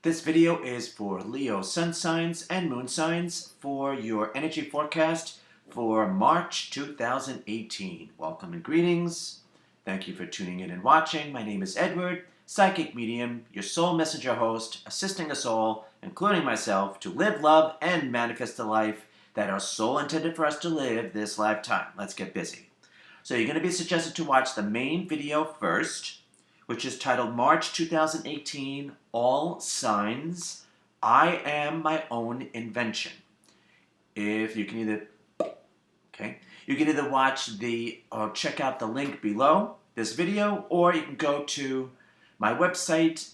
This video is for Leo sun signs and moon signs for your energy forecast for March 2018. Welcome and greetings. Thank you for tuning in and watching. My name is Edward, psychic medium, your soul messenger host, assisting us all, including myself, to live, love, and manifest the life that our soul intended for us to live this lifetime. Let's get busy. So you're going to be suggested to watch the main video first, which is titled March 2018, All Signs, I Am My Own Invention. If you can you can either watch or check out the link below this video, or you can go to my website,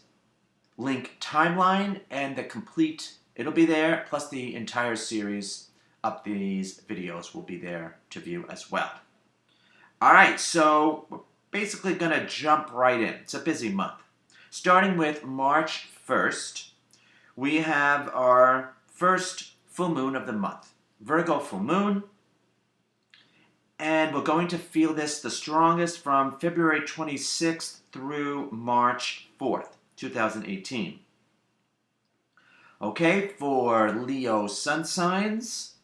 link timeline, and it'll be there, plus the entire series of these videos will be there to view as well. All right, so we're basically going to jump right in. It's a busy month. Starting with March 1st, we have our first full moon of the month, Virgo full moon. And we're going to feel this the strongest from February 26th through March 4th, 2018. Okay, for Leo sun signs,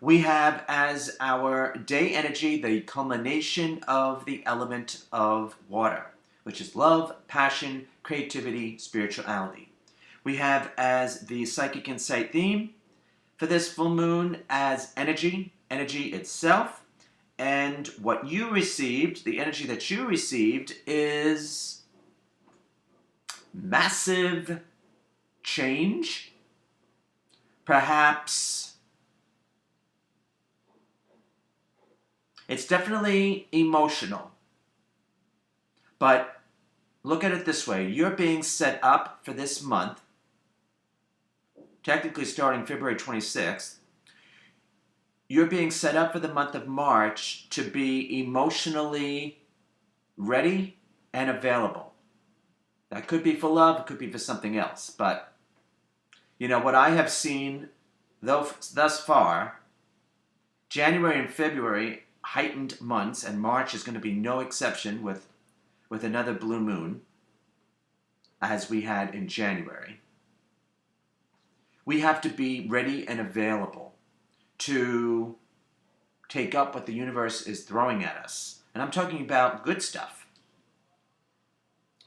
we have as our day energy the culmination of the element of water, which is love, passion, creativity, spirituality. We have as the psychic insight theme for this full moon as energy itself. And what you received, the energy that you received, is massive change, perhaps. It's definitely emotional, but look at it this way. You're being set up for this month, technically starting February 26th. You're being set up for the month of March to be emotionally ready and available. That could be for love, it could be for something else, but you know what I have seen thus far, January and February, heightened months, and March is going to be no exception with another blue moon as we had in January. We have to be ready and available to take up what the universe is throwing at us. And I'm talking about good stuff.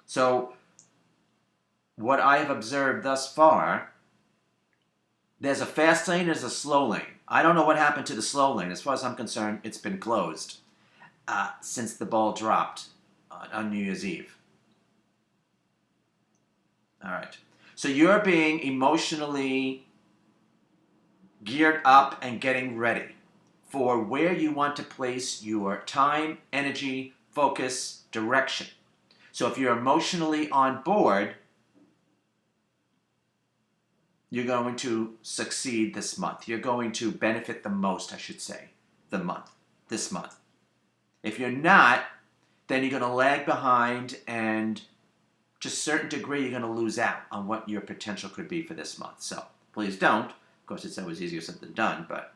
So what I have observed thus far, there's a fast lane, there's a slow lane. I don't know what happened to the slow lane. As far as I'm concerned, it's been closed since the ball dropped on New Year's Eve. All right. So you're being emotionally geared up and getting ready for where you want to place your time, energy, focus, direction. So if you're emotionally on board, you're going to succeed this month. You're going to benefit the most, I should say, this month. If you're not, then you're going to lag behind, and to a certain degree, you're going to lose out on what your potential could be for this month. So please don't. Of course, it's always easier said than done, but.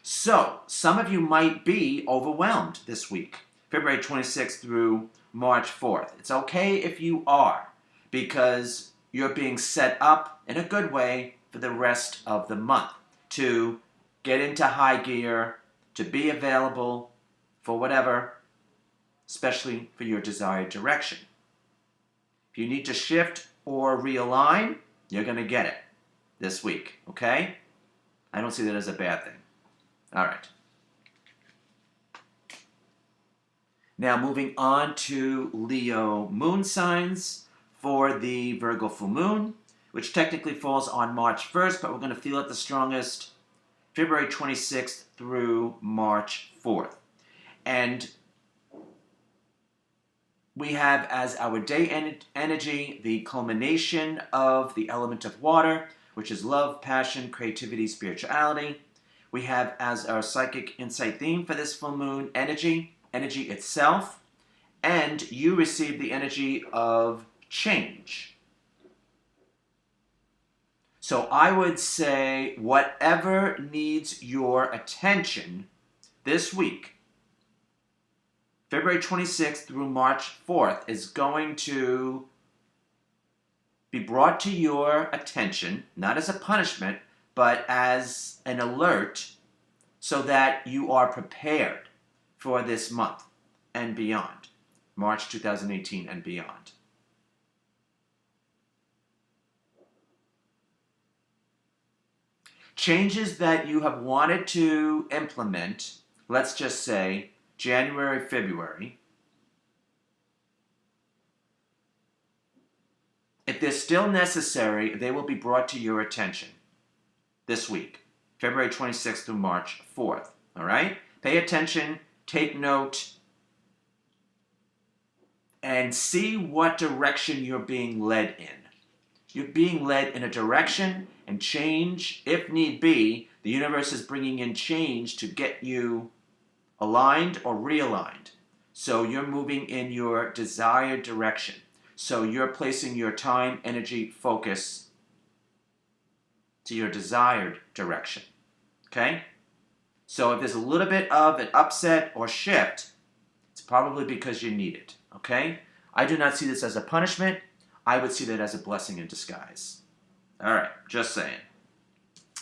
So some of you might be overwhelmed this week, February 26th through March 4th. It's okay if you are, because you're being set up in a good way for the rest of the month to get into high gear, to be available for whatever, especially for your desired direction. If you need to shift or realign, you're going to get it this week, okay? I don't see that as a bad thing. All right. Now moving on to Leo moon signs for the Virgo full moon, which technically falls on March 1st, but we're going to feel it the strongest February 26th through March 4th. And we have as our day energy the culmination of the element of water, which is love, passion, creativity, spirituality. We have as our psychic insight theme for this full moon energy itself, and you receive the energy of change. So I would say whatever needs your attention this week, February 26th through March 4th, is going to be brought to your attention, not as a punishment, but as an alert so that you are prepared for this month and beyond, March 2018 and beyond. Changes that you have wanted to implement, let's just say January, February, if they're still necessary, they will be brought to your attention this week, February 26th through March 4th. All right? Pay attention, take note, and see what direction you're being led in. You're being led in a direction, and change, if need be, the universe is bringing in change to get you aligned or realigned. So you're moving in your desired direction. So you're placing your time, energy, focus to your desired direction. Okay? So if there's a little bit of an upset or shift, it's probably because you need it. Okay? I do not see this as a punishment. I would see that as a blessing in disguise. All right, just saying.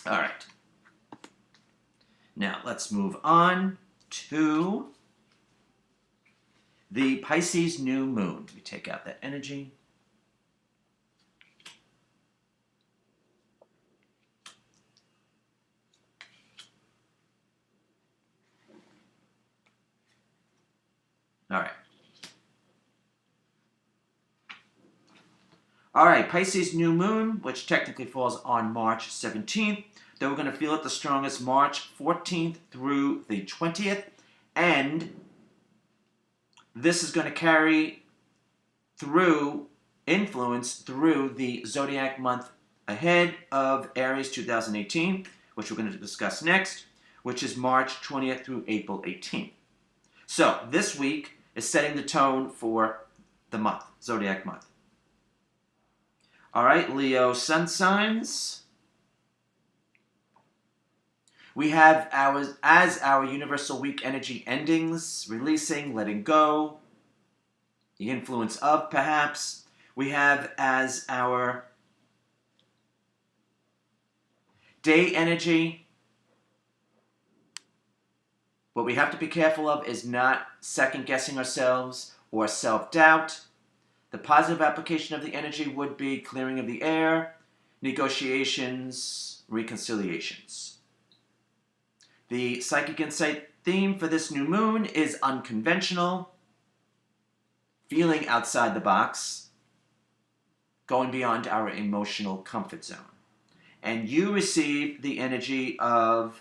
All right. Now, let's move on to the Pisces New Moon. We take out that energy. All right. All right, Pisces New Moon, which technically falls on March 17th. Though we're going to feel it the strongest March 14th through the 20th. And this is going to carry through, influence through the zodiac month ahead of Aries 2018, which we're going to discuss next, which is March 20th through April 18th. So this week is setting the tone for the month, zodiac month. All right, Leo sun signs. We have our universal week energy endings, releasing, letting go, the influence of perhaps. We have as our day energy. What we have to be careful of is not second guessing ourselves or self-doubt. The positive application of the energy would be clearing of the air, negotiations, reconciliations. The psychic insight theme for this new moon is unconventional, feeling outside the box, going beyond our emotional comfort zone. And you receive the energy of,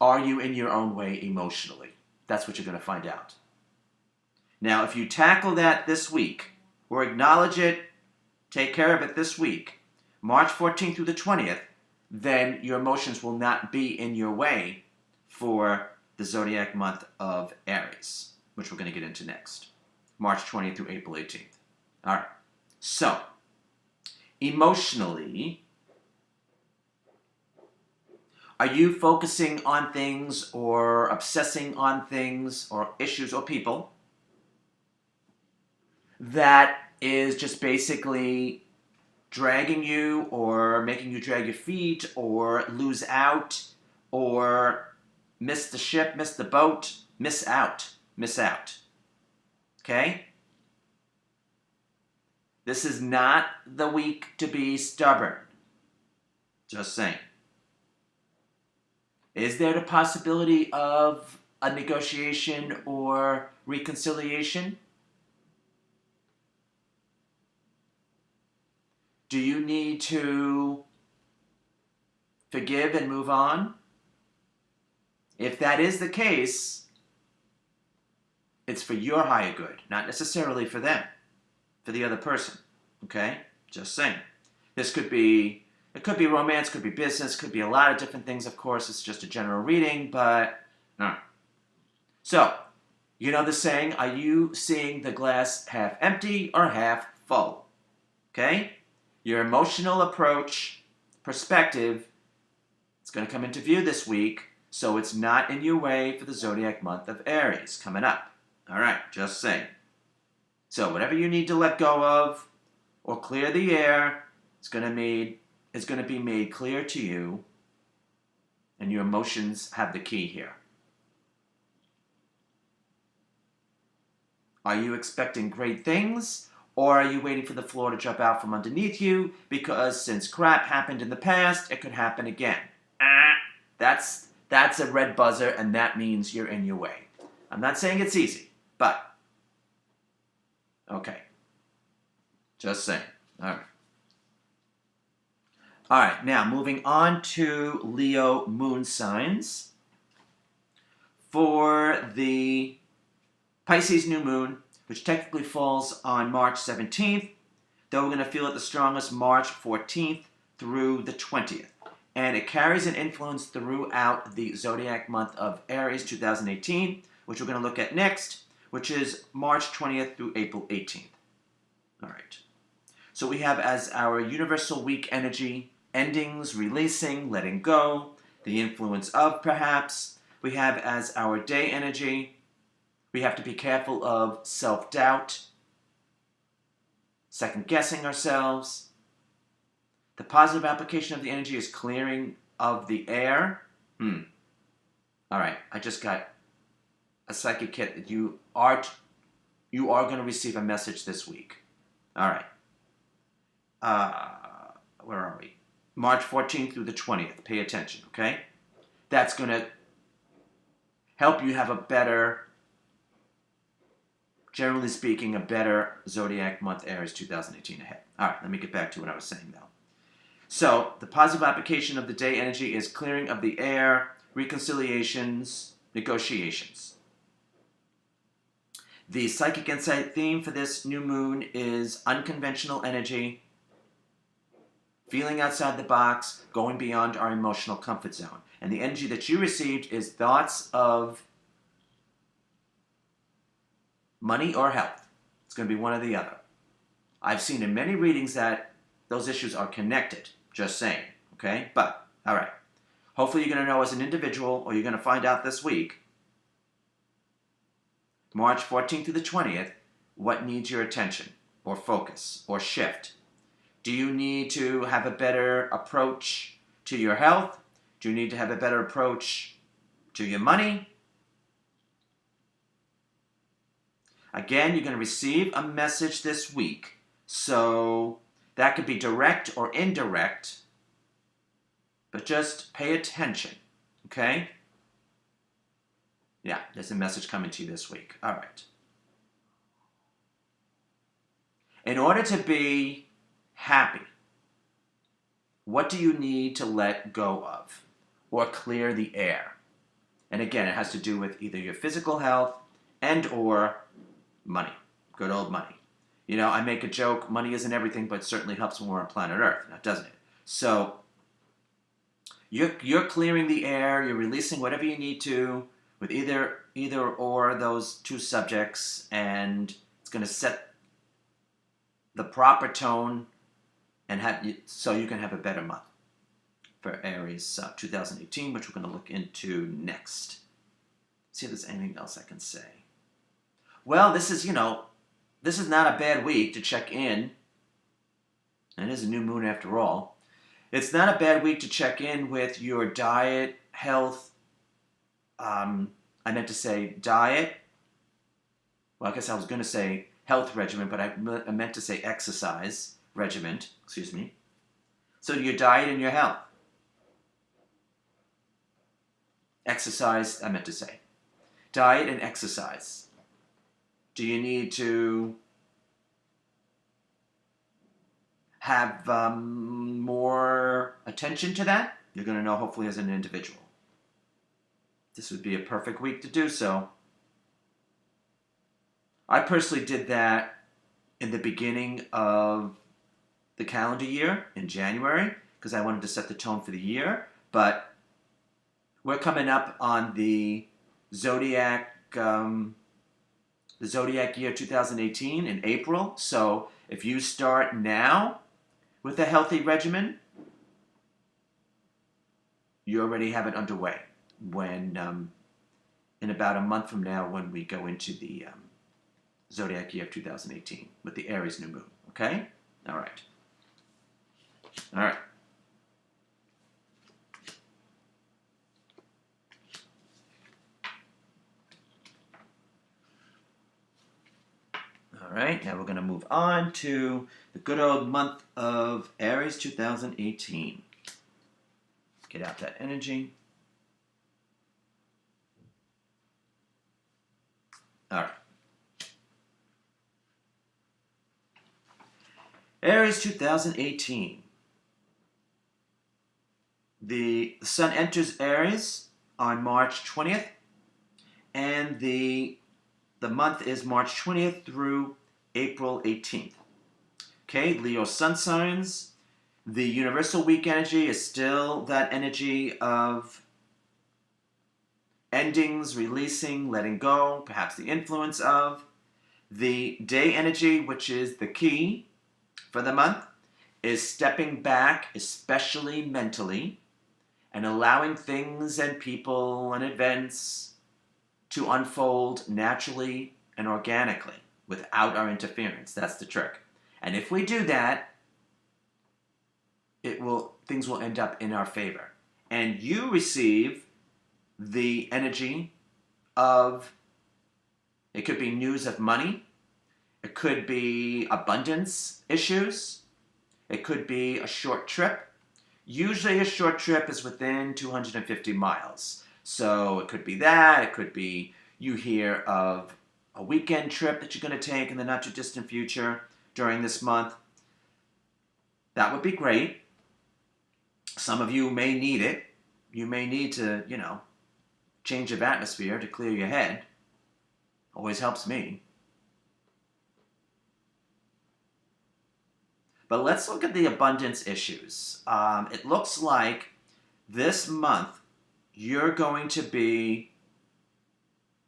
are you in your own way emotionally? That's what you're going to find out. Now, if you tackle that this week, or acknowledge it, take care of it this week, March 14th through the 20th, then your emotions will not be in your way for the zodiac month of Aries, which we're going to get into next, March 20th through April 18th. All right. So, emotionally, are you focusing on things or obsessing on things or issues or people that is just basically dragging you or making you drag your feet or lose out or miss the ship, miss the boat, miss out? Okay? This is not the week to be stubborn. Just saying. Is there the possibility of a negotiation or reconciliation? Do you need to forgive and move on? If that is the case, it's for your higher good, not necessarily for them, for the other person. Okay? Just saying. It could be romance, could be business, could be a lot of different things, of course. It's just a general reading, but no. So, you know the saying, are you seeing the glass half empty or half full? Okay? Your emotional approach, perspective, it's going to come into view this week, so it's not in your way for the zodiac month of Aries coming up. All right, just saying. So whatever you need to let go of or clear the air is going to be made clear to you, and your emotions have the key here. Are you expecting great things, or are you waiting for the floor to drop out from underneath you because since crap happened in the past, it could happen again? That's a red buzzer, and that means you're in your way. I'm not saying it's easy, but okay. Just saying. All right. All right, now moving on to Leo moon signs. For the Pisces New Moon, which technically falls on March 17th, though we're going to feel it the strongest March 14th through the 20th. And it carries an influence throughout the zodiac month of Aries 2018, which we're going to look at next, which is March 20th through April 18th. All right. So we have as our universal week energy, endings, releasing, letting go, the influence of perhaps. We have as our day energy, we have to be careful of self-doubt, second-guessing ourselves. The positive application of the energy is clearing of the air. All right, I just got a psychic hit that you are going to receive a message this week. All right. Where are we? March 14th through the 20th. Pay attention, okay? That's going to help you have a better, generally speaking, a better zodiac month Aries 2018 ahead. All right, let me get back to what I was saying now. So, the positive application of the day energy is clearing of the air, reconciliations, negotiations. The psychic insight theme for this new moon is unconventional energy, feeling outside the box, going beyond our emotional comfort zone. And the energy that you received is thoughts of money or health. It's going to be one or the other. I've seen in many readings that those issues are connected. Just saying, okay? But, all right. Hopefully you're going to know as an individual, or you're going to find out this week, March 14th through the 20th, what needs your attention, or focus, or shift. Do you need to have a better approach to your health? Do you need to have a better approach to your money? Again, you're going to receive a message this week. So that could be direct or indirect, but just pay attention, okay? Yeah, there's a message coming to you this week. All right. In order to be happy, what do you need to let go of or clear the air? And again, it has to do with either your physical health and or money. Good old money. You know, I make a joke, money isn't everything, but it certainly helps when we're on planet Earth, now doesn't it? So you're clearing the air, you're releasing whatever you need to with either or those two subjects, and it's going to set the proper tone and so you can have a better month for Aries 2018, which we're going to look into next. See if there's anything else I can say. Well, this is not a bad week to check in. And it is a new moon after all. It's not a bad week to check in with your diet, health. I meant to say diet. Well, I guess I was going to say health regimen, but I meant to say exercise regimen. Excuse me. So your diet and your health. Exercise, I meant to say. Diet and exercise. Do you need to have more attention to that? You're going to know hopefully as an individual. This would be a perfect week to do so. I personally did that in the beginning of the calendar year in January because I wanted to set the tone for the year. But we're coming up on the zodiac year 2018 in April. So if you start now with a healthy regimen, you already have it underway. When in about a month from now, when we go into the zodiac year of 2018 with the Aries new moon. Okay? All right. All right. All right, now we're going to move on to the good old month of Aries 2018. Get out that energy. All right. Aries 2018. The sun enters Aries on March 20th, and the month is March 20th through April 18th. Okay, Leo sun signs. The universal week energy is still that energy of endings, releasing, letting go, perhaps the influence of. The day energy, which is the key for the month, is stepping back, especially mentally, and allowing things and people and events to unfold naturally and organically without our interference. That's the trick. And if we do that, things will end up in our favor. And you receive the energy of, it could be news of money, it could be abundance issues, it could be a short trip. Usually a short trip is within 250 miles. So it could be that, it could be you hear of a weekend trip that you're going to take in the not too distant future during this month. That would be great. Some of you may need it. You may need to, change of atmosphere to clear your head. Always helps me. But let's look at the abundance issues. It looks like this month you're going to be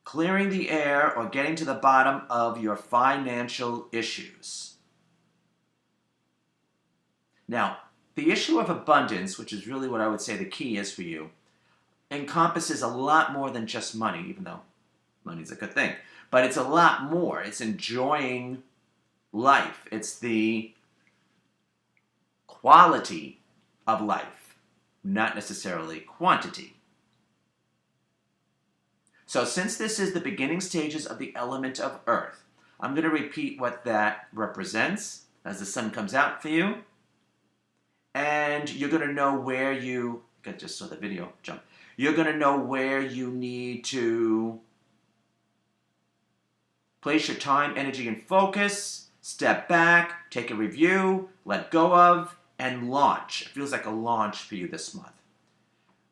clearing the air or getting to the bottom of your financial issues. Now, the issue of abundance, which is really what I would say the key is for you, encompasses a lot more than just money, even though money's a good thing. But it's a lot more. It's enjoying life. It's the quality of life, not necessarily quantity. So since this is the beginning stages of the element of Earth, I'm going to repeat what that represents as the sun comes out for you. And you're going to know where I just saw the video jump. You're going to know where you need to place your time, energy, and focus, step back, take a review, let go of, and launch. It feels like a launch for you this month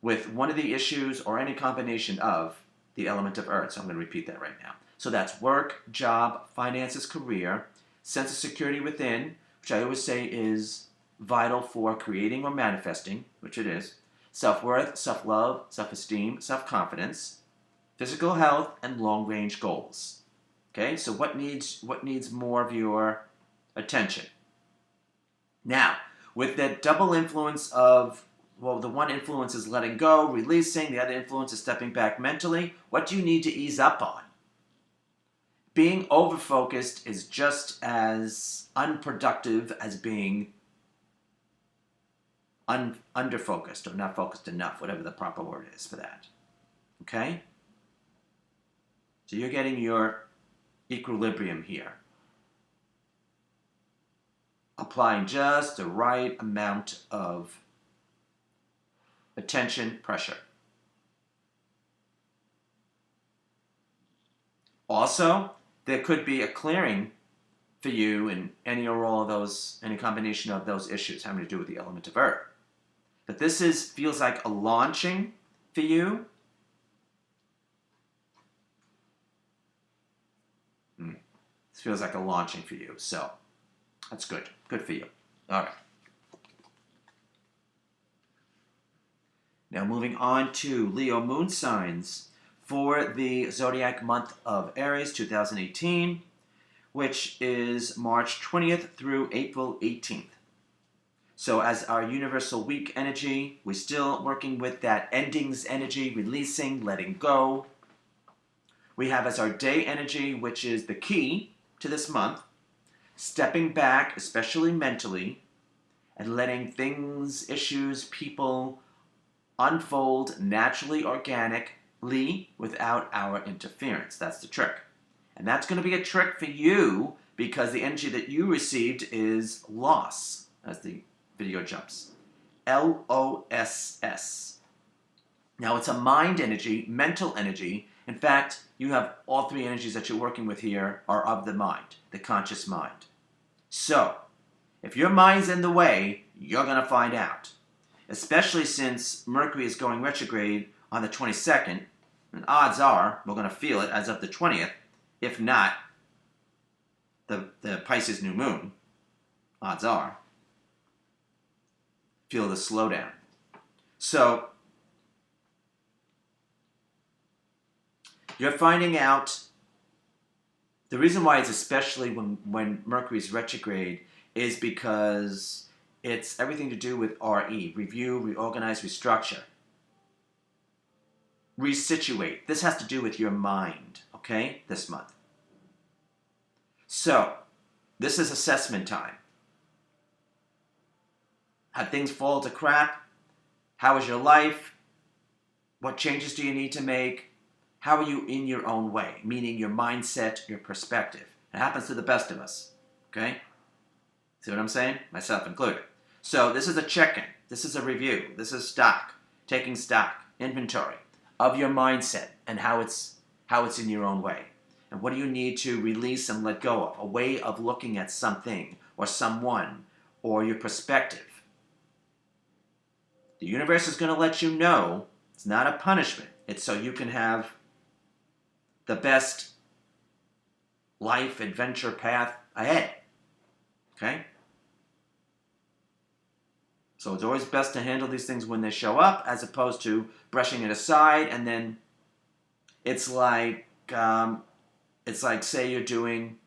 with one of the issues or any combination of the element of Earth. So I'm going to repeat that right now. So that's work, job, finances, career, sense of security within, which I always say is vital for creating or manifesting, which it is, self-worth, self-love, self-esteem, self-confidence, physical health, and long-range goals. Okay, so what needs more of your attention? Now, with that double influence of, the one influence is letting go, releasing, the other influence is stepping back mentally, what do you need to ease up on? Being over-focused is just as unproductive as being under-focused or not focused enough, whatever the proper word is for that. Okay? So you're getting your equilibrium here. Applying just the right amount of attention, pressure. Also, there could be a clearing for you in any or all of those, any combination of those issues having to do with the element of Earth. But this feels like a launching for you. This feels like a launching for you. So that's good. Good for you. All right. Now moving on to Leo moon signs for the zodiac month of Aries 2018, which is March 20th through April 18th. So as our universal week energy, we're still working with that endings energy, releasing, letting go. We have as our day energy, which is the key to this month, stepping back, especially mentally, and letting things, issues, people unfold naturally, organically, without our interference. That's the trick. And that's going to be a trick for you because the energy that you received is loss, as the video jumps. Loss. Now, it's a mind energy, mental energy. In fact, you have all three energies that you're working with here are of the mind, the conscious mind. So, if your mind's in the way, you're going to find out. Especially since Mercury is going retrograde on the 22nd, and odds are we're going to feel it as of the 20th, if not the Pisces New Moon, odds are, feel the slowdown. So, you're finding out, the reason why it's especially when Mercury's retrograde is because it's everything to do with RE, review, reorganize, restructure. Resituate. This has to do with your mind, okay, this month. So, this is assessment time. Have things fall to crap? How is your life? What changes do you need to make? How are you in your own way? Meaning your mindset, your perspective. It happens to the best of us, okay? See what I'm saying? Myself included. So this is a check-in. This is a review. This is stock. Taking stock, inventory of your mindset and how it's in your own way. And what do you need to release and let go of? A way of looking at something or someone or your perspective. The universe is going to let you know it's not a punishment. It's so you can have the best life adventure path ahead. Okay? So it's always best to handle these things when they show up as opposed to brushing it aside and then it's like say you're doing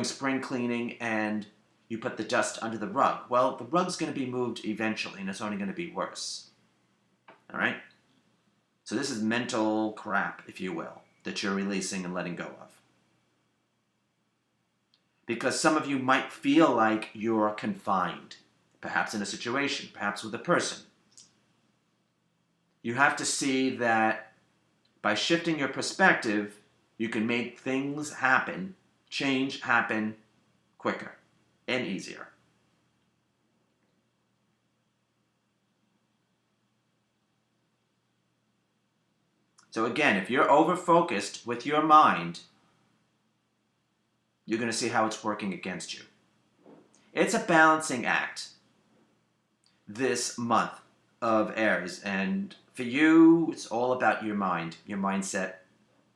spring cleaning and you put the dust under the rug. Well, the rug's going to be moved eventually and it's only going to be worse. All right? So this is mental crap, if you will, that you're releasing and letting go of. Because some of you might feel like you're confined, perhaps in a situation, perhaps with a person. You have to see that by shifting your perspective, you can make things happen, change happen quicker and easier. So again, if you're over-focused with your mind, you're going to see how it's working against you. It's a balancing act this month of Aries. And for you, it's all about your mind, your mindset,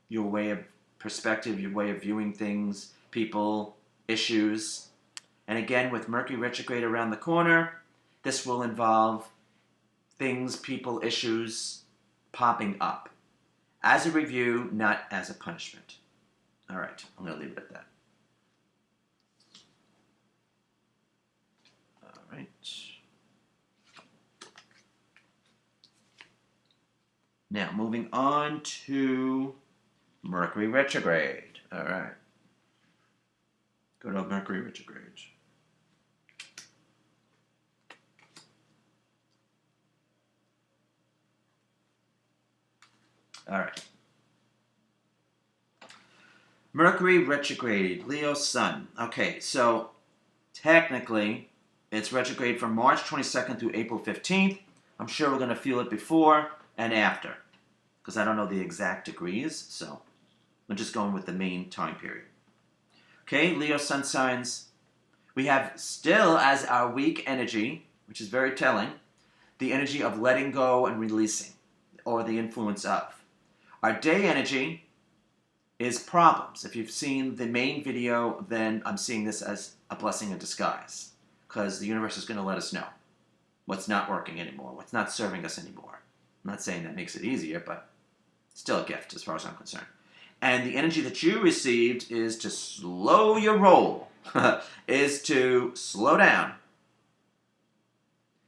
your way of perspective, your way of viewing things, people, issues. And again, with Mercury retrograde around the corner, this will involve things, people, issues popping up. As a review, not as a punishment. All right, I'm going to leave it at that. All right. Now, moving on to Mercury retrograde. All right. Go to Mercury retrograde. All right. Mercury retrograde, Leo Sun. Okay, so technically it's retrograde from March 22nd through April 15th. I'm sure we're going to feel it before and after because I don't know the exact degrees, so I'm just going with the main time period. Okay, Leo Sun signs. We have still as our weak energy, which is very telling, the energy of letting go and releasing, or the influence of. Our day energy is problems. If you've seen the main video, then I'm seeing this as a blessing in disguise because the universe is going to let us know what's not working anymore, what's not serving us anymore. I'm not saying that makes it easier, but still a gift as far as I'm concerned. And the energy that you received is to slow your roll, is to slow down.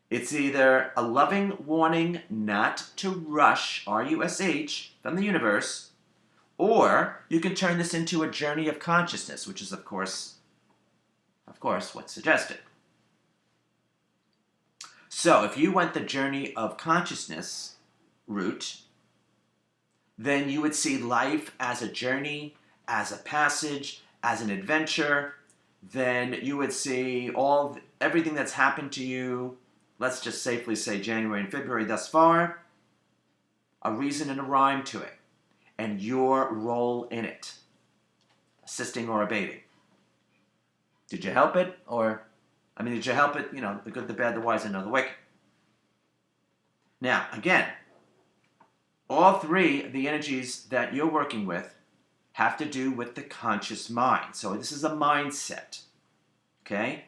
It's either a loving warning not to rush, R-U-S-H, from the universe, Or you can turn this into a journey of consciousness, which is, of course, what's suggested. So if you went the journey of consciousness route, then you would see life as a journey, as a passage, as an adventure. Then you would see everything that's happened to you, let's just safely say January and February thus far, a reason and a rhyme to it, and your role in it, assisting or abating. Did you help it? Did you help it, the good, the bad, the wise, and the wicked? Now, again, all three of the energies that you're working with have to do with the conscious mind. So this is a mindset, okay?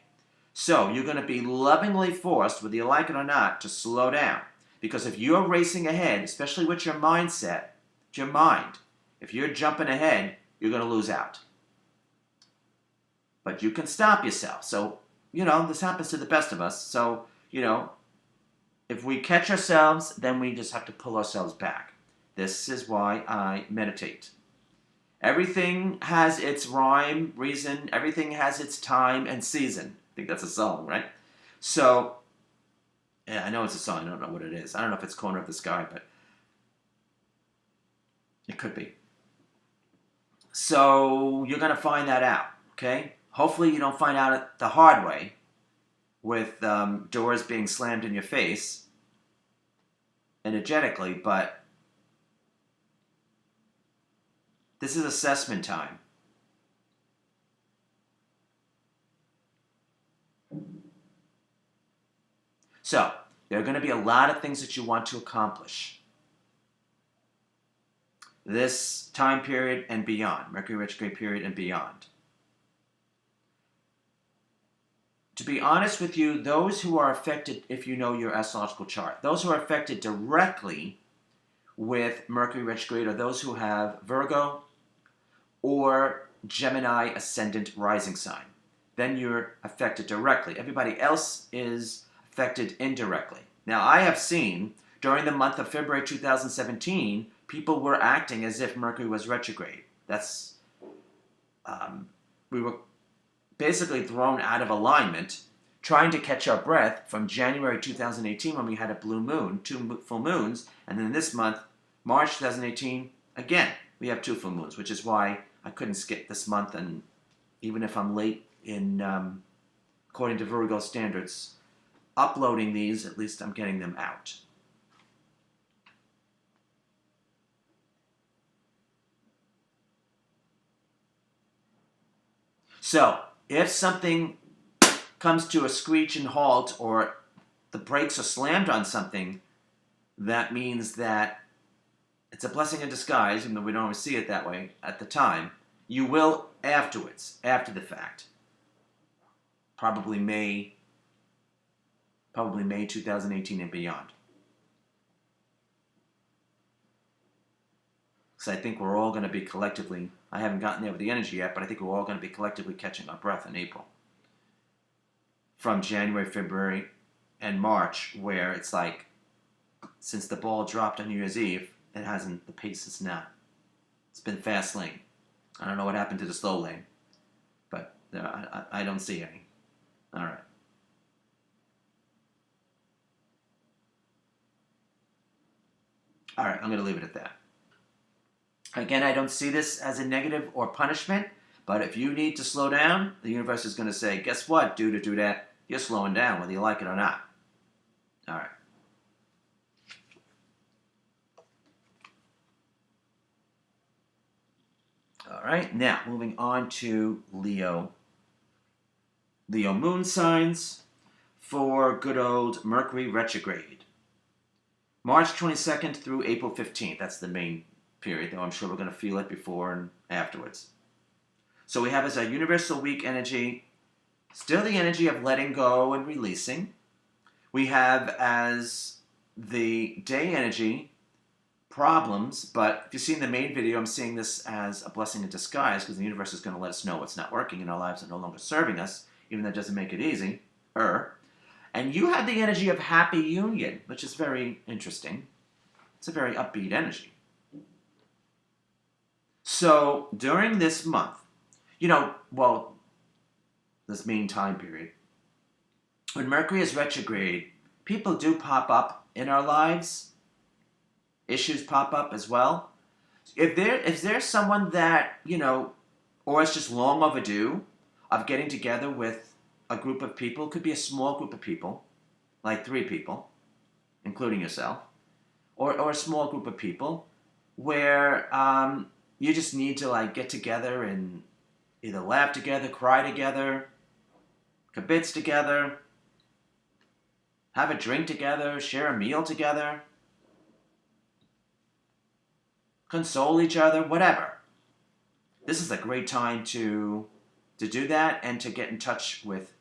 So you're going to be lovingly forced, whether you like it or not, to slow down. Because if you're racing ahead, especially with your mindset, your mind, if you're jumping ahead, you're going to lose out. But you can stop yourself. So, this happens to the best of us. So, if we catch ourselves, then we just have to pull ourselves back. This is why I meditate. Everything has its rhyme, reason. Everything has its time and season. I think that's a song, right? So, yeah, I know it's a song. I don't know what it is. I don't know if it's Corner of the Sky, but it could be. So, you're going to find that out, okay? Hopefully you don't find out it the hard way with doors being slammed in your face energetically, but this is assessment time. So, there are going to be a lot of things that you want to accomplish this time period and beyond, Mercury Retrograde period and beyond. To be honest with you, those who are affected, if you know your astrological chart, those who are affected directly with Mercury Retrograde are those who have Virgo or Gemini ascendant rising sign. Then you're affected directly. Everybody else is affected indirectly. Now, I have seen during the month of February 2017, people were acting as if Mercury was retrograde. We were basically thrown out of alignment, trying to catch our breath from January 2018 when we had a blue moon, 2 full moons, and then this month, March 2018, again, we have 2 full moons, which is why I couldn't skip this month, and even if I'm late in, according to Virgo standards, uploading these, at least I'm getting them out. So, if something comes to a screech and halt, or the brakes are slammed on something, that means that it's a blessing in disguise, even though we don't always see it that way at the time. You will afterwards, after the fact. Probably May 2018 and beyond. Because I think we're all going to be collectively, I haven't gotten there with the energy yet, but I think we're all going to be collectively catching our breath in April. From January, February, and March, where it's like, since the ball dropped on New Year's Eve, the pace is not. It's been fast lane. I don't know what happened to the slow lane, but I don't see any. All right. All right, I'm going to leave it at that. Again, I don't see this as a negative or punishment, but if you need to slow down, the universe is going to say, guess what, to do that, you're slowing down, whether you like it or not. All right. All right, now moving on to Leo. Leo moon signs for good old Mercury Retrograde. March 22nd through April 15th. That's the main period, though I'm sure we're going to feel it before and afterwards. So we have as a universal week energy, still the energy of letting go and releasing. We have as the day energy, problems, but if you've seen the main video, I'm seeing this as a blessing in disguise, because the universe is going to let us know what's not working in our lives and no longer serving us, even though it doesn't make it easy. And you have the energy of happy union, which is very interesting. It's a very upbeat energy. So during this month, well, this main time period, when Mercury is retrograde, people do pop up in our lives. Issues pop up as well. If there's someone that, or it's just long overdue of getting together with a group of people, could be a small group of people, like 3 people, including yourself, or a small group of people where you just need to like get together and either laugh together, cry together, kibitz together, have a drink together, share a meal together, console each other, whatever. This is a great time to do that and to get in touch with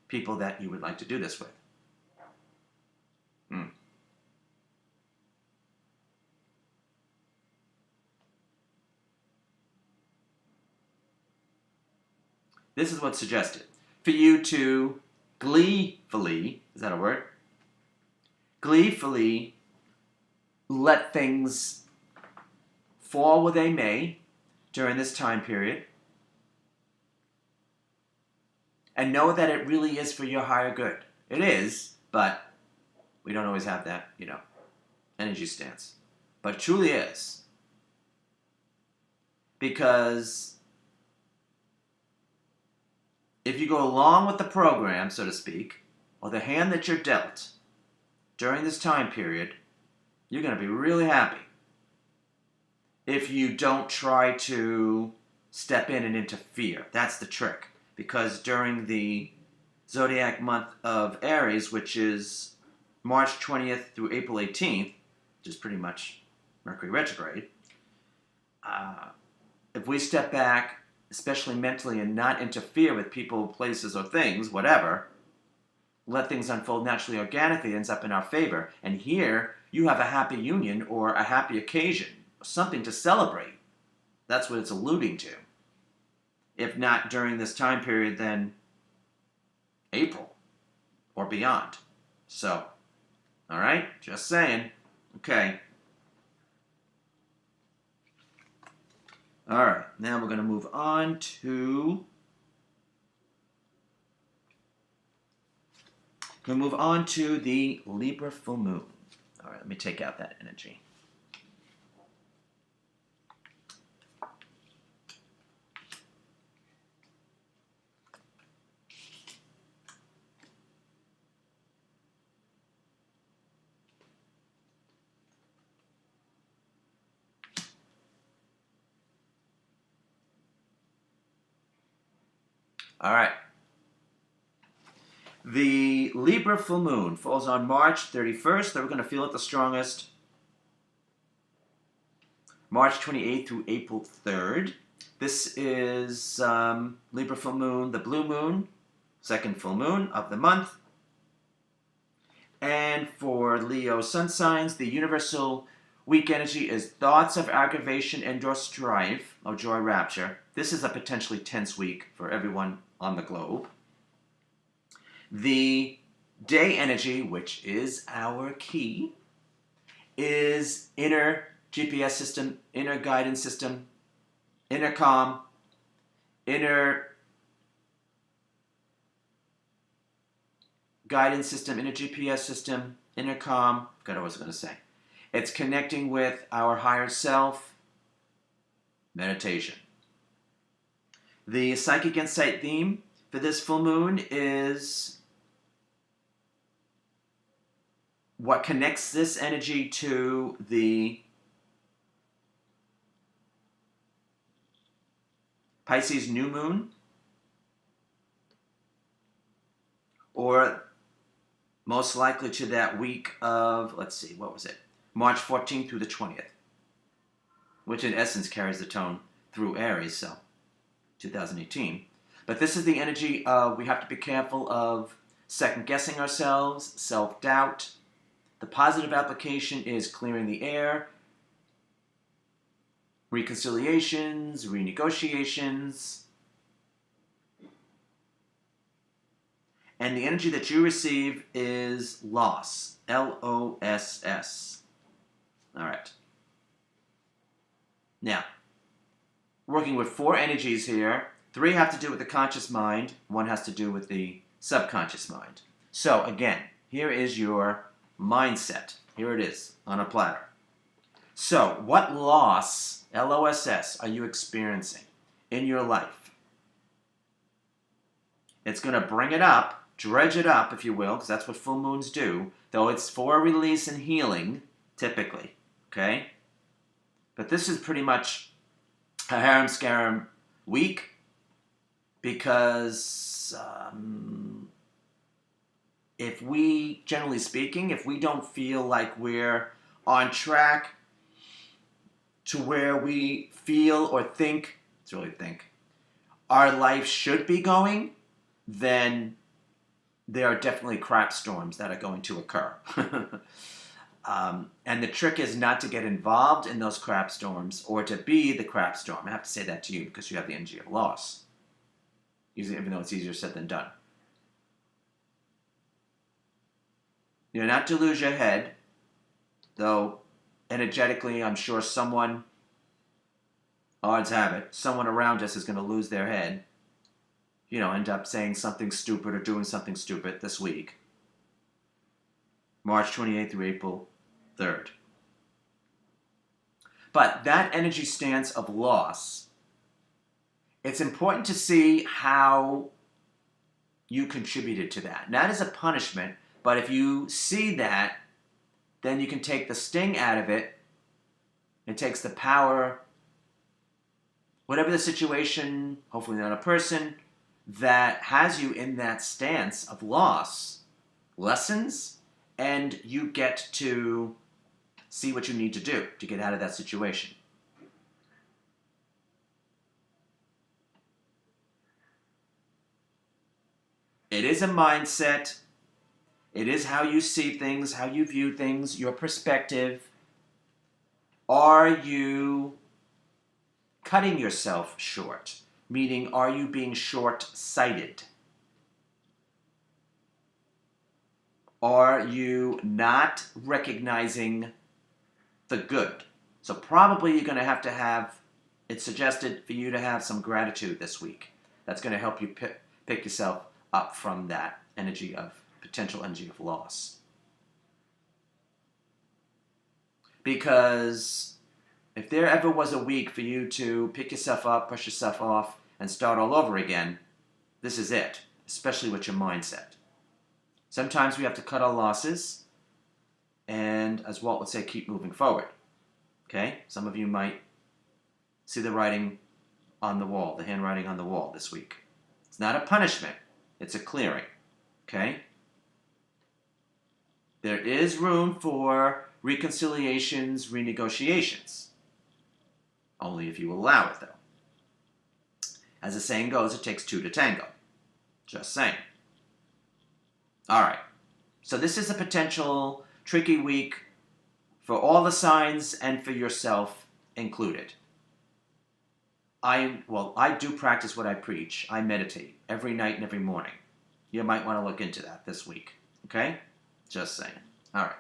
people that you would like to do this with. This is what's suggested. For you to gleefully, is that a word? Gleefully let things fall where they may during this time period, and know that it really is for your higher good. It is, but we don't always have that, energy stance. But it truly is. Because if you go along with the program, so to speak, or the hand that you're dealt during this time period, you're going to be really happy. If you don't try to step in and interfere. That's the trick. Because during the zodiac month of Aries, which is March 20th through April 18th, which is pretty much Mercury retrograde, if we step back, especially mentally, and not interfere with people, places, or things, whatever, let things unfold naturally, organically, it ends up in our favor. And here, you have a happy union or a happy occasion, something to celebrate. That's what it's alluding to. If not during this time period, then April or beyond. So, all right, just saying. Okay. All right, now we're going to move on to the Libra full moon. All right, let me take out that energy. All right. The Libra full moon falls on March 31st. We're going to feel it the strongest. March 28th through April 3rd. This is Libra full moon, the blue moon, second full moon of the month. And for Leo sun signs, the universal weak energy is thoughts of aggravation and or strife, or joy rapture. This is a potentially tense week for everyone on the globe. The day energy, which is our key, is inner GPS system, inner guidance system, inner calm, inner guidance system, inner GPS system, inner calm. Forgot what I was going to say. It's connecting with our higher self, meditation. The psychic insight theme for this full moon is what connects this energy to the Pisces New Moon, or most likely to that week of, let's see, what was it? March 14th through the 20th, which in essence carries the tone through Aries, so 2018. But this is the energy of we have to be careful of second-guessing ourselves, self-doubt. The positive application is clearing the air, reconciliations, renegotiations. And the energy that you receive is loss, L-O-S-S. All right. Now, working with 4 energies here. 3 have to do with the conscious mind. 1 has to do with the subconscious mind. So again, here is your mindset. Here it is on a platter. So what loss, LOSS, are you experiencing in your life? It's going to bring it up, dredge it up, if you will, because that's what full moons do, though it's for release and healing, typically, okay? But this is pretty much a harem-scarum week because if we, generally speaking, if we don't feel like we're on track to where we feel or think, let's really think, our life should be going, then there are definitely crap storms that are going to occur. And the trick is not to get involved in those crap storms or to be the crap storm. I have to say that to you because you have the energy of loss, even though it's easier said than done. You're not to lose your head, though energetically I'm sure someone, odds have it, someone around us is going to lose their head. End up saying something stupid or doing something stupid this week. March 28th through April 3rd. But that energy stance of loss, it's important to see how you contributed to that. Not as a punishment, but if you see that, then you can take the sting out of it. It takes the power, whatever the situation, hopefully not a person, that has you in that stance of loss, lessens, and you get to see what you need to do to get out of that situation. It is a mindset. It is how you see things, how you view things, your perspective. Are you cutting yourself short? Meaning, are you being short-sighted? Are you not recognizing the good? So probably you're going to have, it's suggested for you to have some gratitude this week. That's going to help you pick yourself up from that potential energy of loss. Because if there ever was a week for you to pick yourself up, push yourself off, and start all over again, this is it, especially with your mindset. Sometimes we have to cut our losses, and as Walt would say, keep moving forward. Okay? Some of you might see the writing on the wall, the handwriting on the wall this week. It's not a punishment, it's a clearing. Okay? There is room for reconciliations, renegotiations. Only if you allow it, though. As the saying goes, it takes 2 to tango. Just saying. All right. So this is a potential tricky week for all the signs and for yourself included. I do practice what I preach. I meditate every night and every morning. You might want to look into that this week. Okay? Just saying. All right.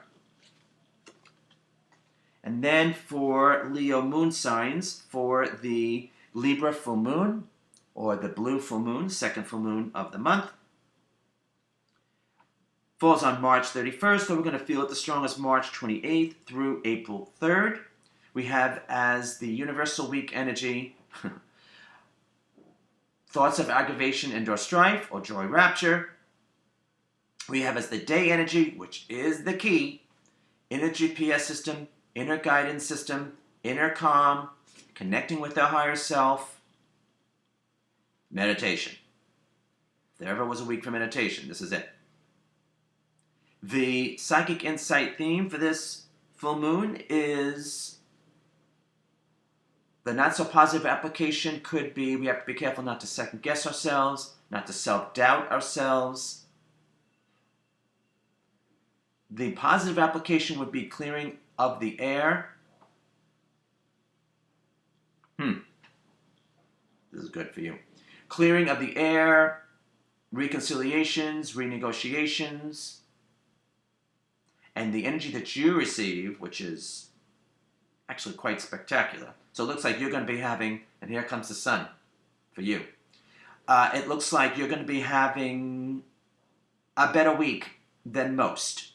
And then for Leo moon signs, for the Libra full moon, or the blue full moon, second full moon of the month, falls on March 31st, so we're going to feel it the strongest March 28th through April 3rd. We have as the universal week energy, thoughts of aggravation and or strife, or joy rapture. We have as the day energy, which is the key, inner GPS system, inner guidance system, inner calm, connecting with our higher self, meditation. If there ever was a week for meditation, this is it. The psychic insight theme for this full moon is the not so positive application could be we have to be careful not to second guess ourselves, not to self-doubt ourselves. The positive application would be clearing of the air. This is good for you. Clearing of the air, reconciliations, renegotiations, and the energy that you receive, which is actually quite spectacular. So it looks like you're going to be having, and here comes the sun for you. It looks like you're going to be having a better week than most.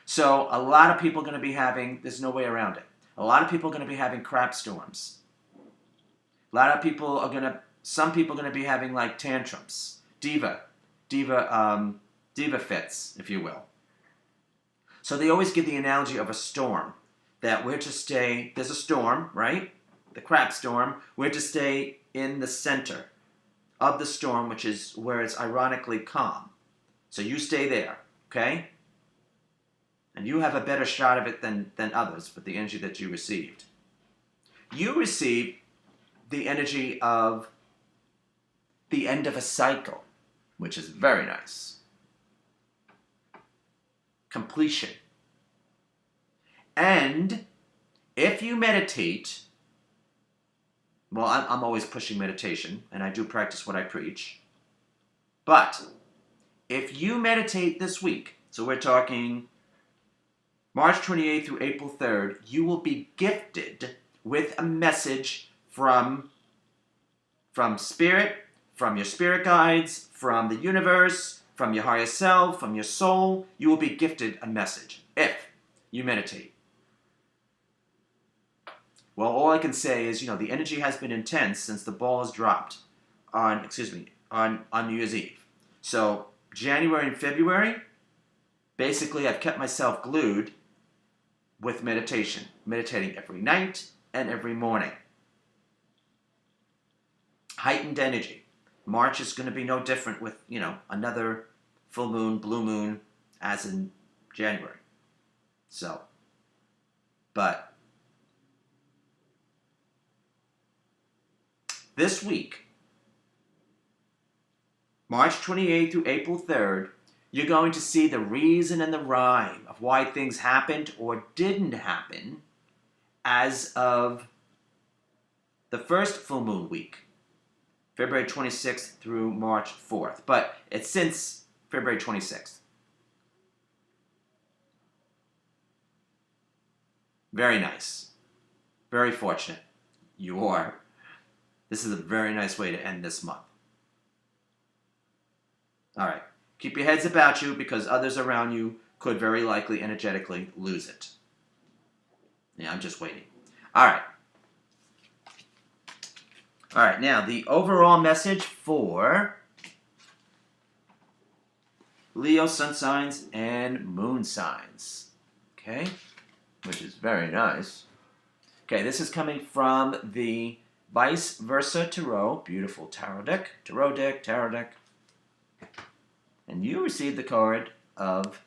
So a lot of people are going to be having, there's no way around it. A lot of people are going to be having crap storms. A lot of people are going to, some people are going to be having like tantrums, diva fits, if you will. So they always give the analogy of a storm, that we're to stay, there's a storm, right? The crap storm. We're to stay in the center of the storm, which is where it's ironically calm. So you stay there, okay? And you have a better shot of it than others with the energy that you received. You receive the energy of the end of a cycle, which is very nice. Completion. And if you meditate, well, I'm always pushing meditation, and I do practice what I preach. But if you meditate this week, so we're talking March 28th through April 3rd, you will be gifted with a message from Spirit, from your spirit guides, from the universe, from your higher self, from your soul. You will be gifted a message if you meditate. Well, all I can say is, the energy has been intense since the ball has dropped on New Year's Eve. So January and February, basically I've kept myself glued with meditation. Meditating every night and every morning. Heightened energy. March is going to be no different with, another full moon, blue moon, as in January. So, but this week, March 28th through April 3rd, you're going to see the reason and the rhyme of why things happened or didn't happen as of the first full moon week, February 26th through March 4th. But it's since February 26th. Very nice. Very fortunate. You are. This is a very nice way to end this month. All right. Keep your heads about you because others around you could very likely energetically lose it. Yeah, I'm just waiting. All right. All right. Now, the overall message for Leo sun signs and moon signs. Okay? Which is very nice. Okay, this is coming from the Vice Versa Tarot. Beautiful tarot deck. Tarot deck. And you received the card of,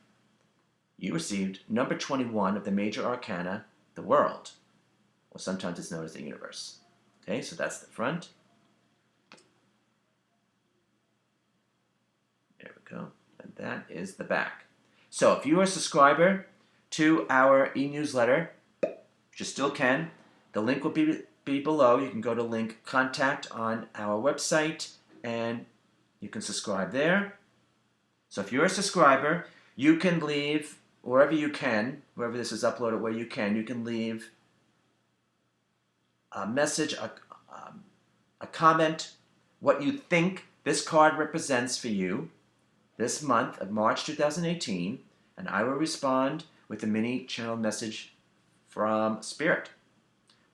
you received number 21 of the major arcana, the world. Or sometimes it's known as the universe. Okay, so that's the front. There we go. And that is the back. So if you are a subscriber to our e-newsletter, which you still can, the link will be below. You can go to link contact on our website and you can subscribe there. So if you're a subscriber, you can leave wherever you can, wherever this is uploaded, where you can leave a message, a comment, what you think this card represents for you this month of March 2018, and I will respond with a mini channel message from Spirit.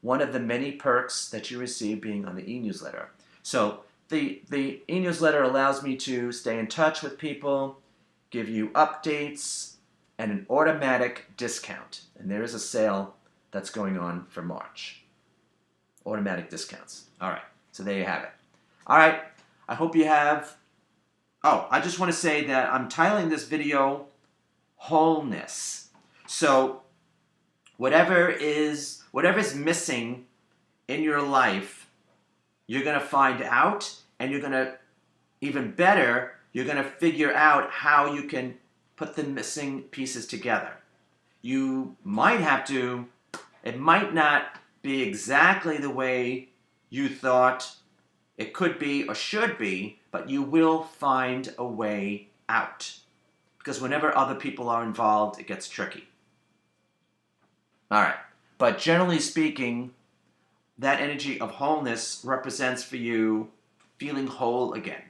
One of the many perks that you receive being on the e-newsletter. So the e-newsletter allows me to stay in touch with people, give you updates, and an automatic discount. And there is a sale that's going on for March. Automatic discounts. All right, so there you have it. All right, I hope you have... Oh, I just want to say that I'm titling this video Wholeness. So whatever is missing in your life, you're going to find out, and you're going to, even better, you're going to figure out how you can put the missing pieces together. You might have to, it might not be exactly the way you thought it could be or should be, but you will find a way out. Because whenever other people are involved, it gets tricky. All right. But generally speaking, that energy of wholeness represents for you feeling whole again.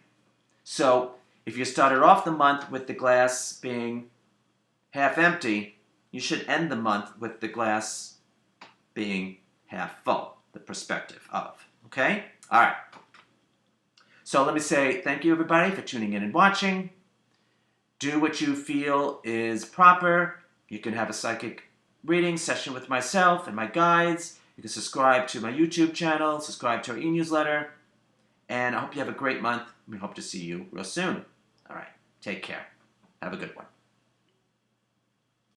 So if you started off the month with the glass being half empty, you should end the month with the glass being half full, the perspective of. Okay? All right. So let me say thank you, everybody, for tuning in and watching. Do what you feel is proper. You can have a psychic reading session with myself and my guides. You can subscribe to my YouTube channel, subscribe to our e-newsletter. And I hope you have a great month. We hope to see you real soon. All right. Take care. Have a good one.